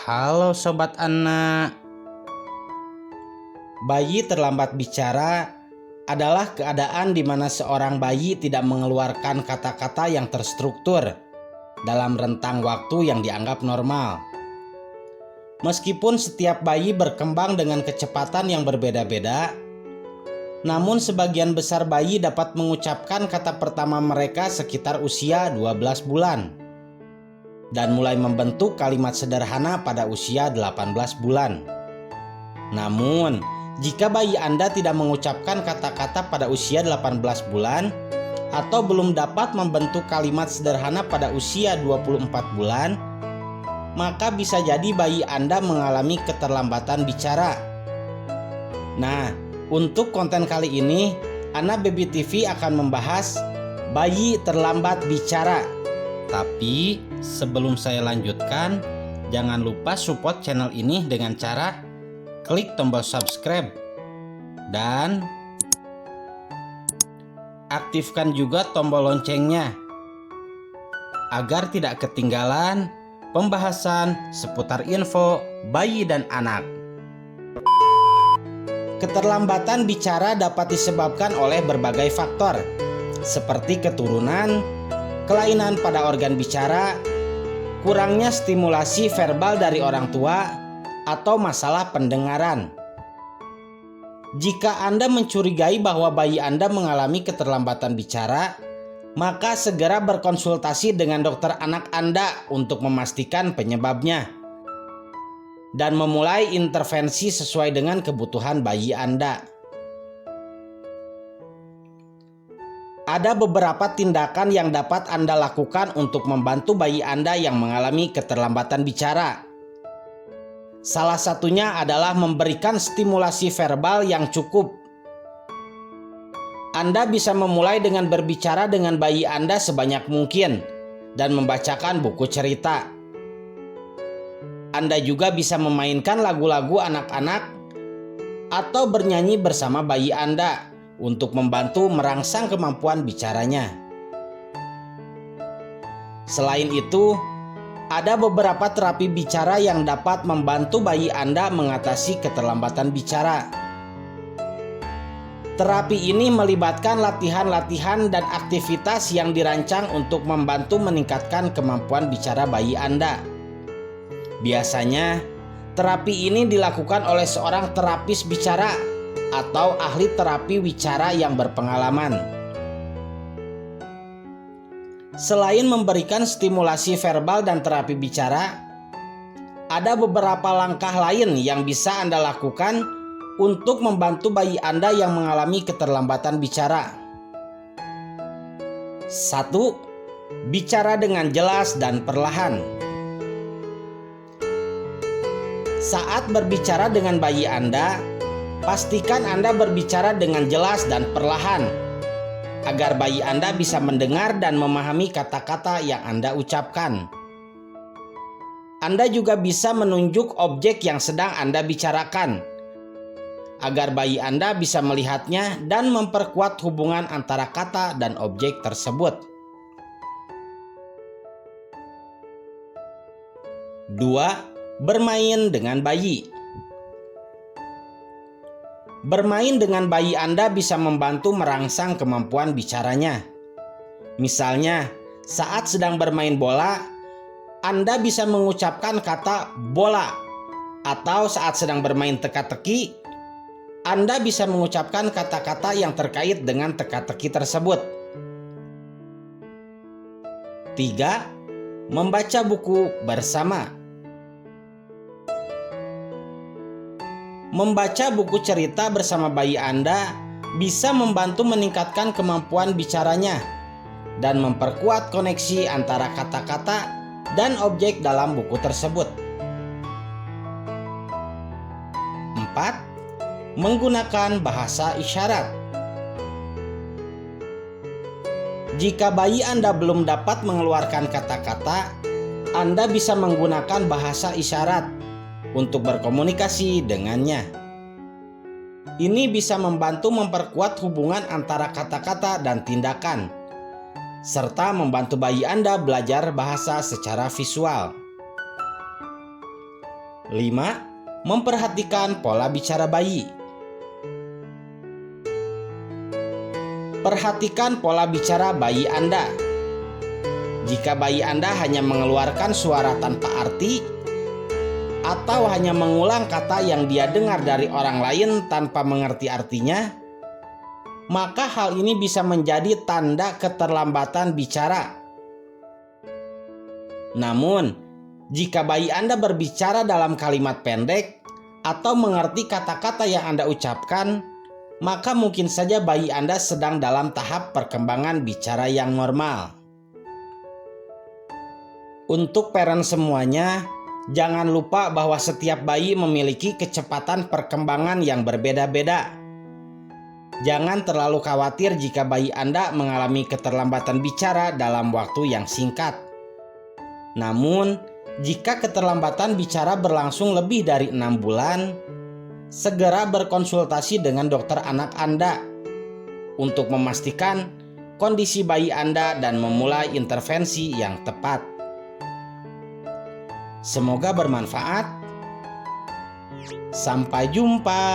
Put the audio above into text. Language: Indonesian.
Halo Sobat Anak. Bayi terlambat bicara adalah keadaan di mana seorang bayi tidak mengeluarkan kata-kata yang terstruktur dalam rentang waktu yang dianggap normal. Meskipun setiap bayi berkembang dengan kecepatan yang berbeda-beda, namun sebagian besar bayi dapat mengucapkan kata pertama mereka sekitar usia 12 bulan dan mulai membentuk kalimat sederhana pada usia 18 bulan. Namun, jika bayi Anda tidak mengucapkan kata-kata pada usia 18 bulan atau belum dapat membentuk kalimat sederhana pada usia 24 bulan, maka bisa jadi bayi Anda mengalami keterlambatan bicara. Nah, untuk konten kali ini, Ana Baby TV akan membahas bayi terlambat bicara. Tapi sebelum saya lanjutkan, jangan lupa support channel ini dengan cara klik tombol subscribe dan aktifkan juga tombol loncengnya agar tidak ketinggalan pembahasan seputar info bayi dan anak. Keterlambatan bicara dapat disebabkan oleh berbagai faktor seperti keturunan, kelainan pada organ bicara, kurangnya stimulasi verbal dari orang tua, atau masalah pendengaran. Jika Anda mencurigai bahwa bayi Anda mengalami keterlambatan bicara, maka segera berkonsultasi dengan dokter anak Anda untuk memastikan penyebabnya dan memulai intervensi sesuai dengan kebutuhan bayi Anda. Ada beberapa tindakan yang dapat Anda lakukan untuk membantu bayi Anda yang mengalami keterlambatan bicara. Salah satunya adalah memberikan stimulasi verbal yang cukup. Anda bisa memulai dengan berbicara dengan bayi Anda sebanyak mungkin dan membacakan buku cerita. Anda juga bisa memainkan lagu-lagu anak-anak atau bernyanyi bersama bayi Anda untuk membantu merangsang kemampuan bicaranya. Selain itu, ada beberapa terapi bicara yang dapat membantu bayi Anda mengatasi keterlambatan bicara. Terapi ini melibatkan latihan-latihan dan aktivitas yang dirancang untuk membantu meningkatkan kemampuan bicara bayi Anda. Biasanya, terapi ini dilakukan oleh seorang terapis bicara atau ahli terapi wicara yang berpengalaman. Selain memberikan stimulasi verbal dan terapi bicara, ada beberapa langkah lain yang bisa Anda lakukan untuk membantu bayi Anda yang mengalami keterlambatan bicara. 1. Bicara dengan jelas dan perlahan. Saat berbicara dengan bayi Anda, pastikan Anda berbicara dengan jelas dan perlahan agar bayi Anda bisa mendengar dan memahami kata-kata yang Anda ucapkan. Anda juga bisa menunjuk objek yang sedang Anda bicarakan, agar bayi Anda bisa melihatnya dan memperkuat hubungan antara kata dan objek tersebut. 2. Bermain dengan bayi. Bermain dengan bayi Anda bisa membantu merangsang kemampuan bicaranya. Misalnya, saat sedang bermain bola, Anda bisa mengucapkan kata bola, atau saat sedang bermain teka-teki, Anda bisa mengucapkan kata-kata yang terkait dengan teka-teki tersebut. 3. Membaca buku bersama. Membaca buku cerita bersama bayi Anda bisa membantu meningkatkan kemampuan bicaranya dan memperkuat koneksi antara kata-kata dan objek dalam buku tersebut. 4. Menggunakan bahasa isyarat. Jika bayi Anda belum dapat mengeluarkan kata-kata, Anda bisa menggunakan bahasa isyarat untuk berkomunikasi dengannya. Ini bisa membantu memperkuat hubungan antara kata-kata dan tindakan, serta membantu bayi Anda belajar bahasa secara visual. 5. Memperhatikan pola bicara bayi. Perhatikan pola bicara bayi Anda. Jika bayi Anda hanya mengeluarkan suara tanpa arti atau hanya mengulang kata yang dia dengar dari orang lain tanpa mengerti artinya, maka hal ini bisa menjadi tanda keterlambatan bicara. Namun, jika bayi Anda berbicara dalam kalimat pendek atau mengerti kata-kata yang Anda ucapkan, maka mungkin saja bayi Anda sedang dalam tahap perkembangan bicara yang normal. Untuk parent semuanya, jangan lupa bahwa setiap bayi memiliki kecepatan perkembangan yang berbeda-beda. Jangan terlalu khawatir jika bayi Anda mengalami keterlambatan bicara dalam waktu yang singkat. Namun, jika keterlambatan bicara berlangsung lebih dari 6 bulan, segera berkonsultasi dengan dokter anak Anda untuk memastikan kondisi bayi Anda dan memulai intervensi yang tepat. Semoga bermanfaat. Sampai jumpa.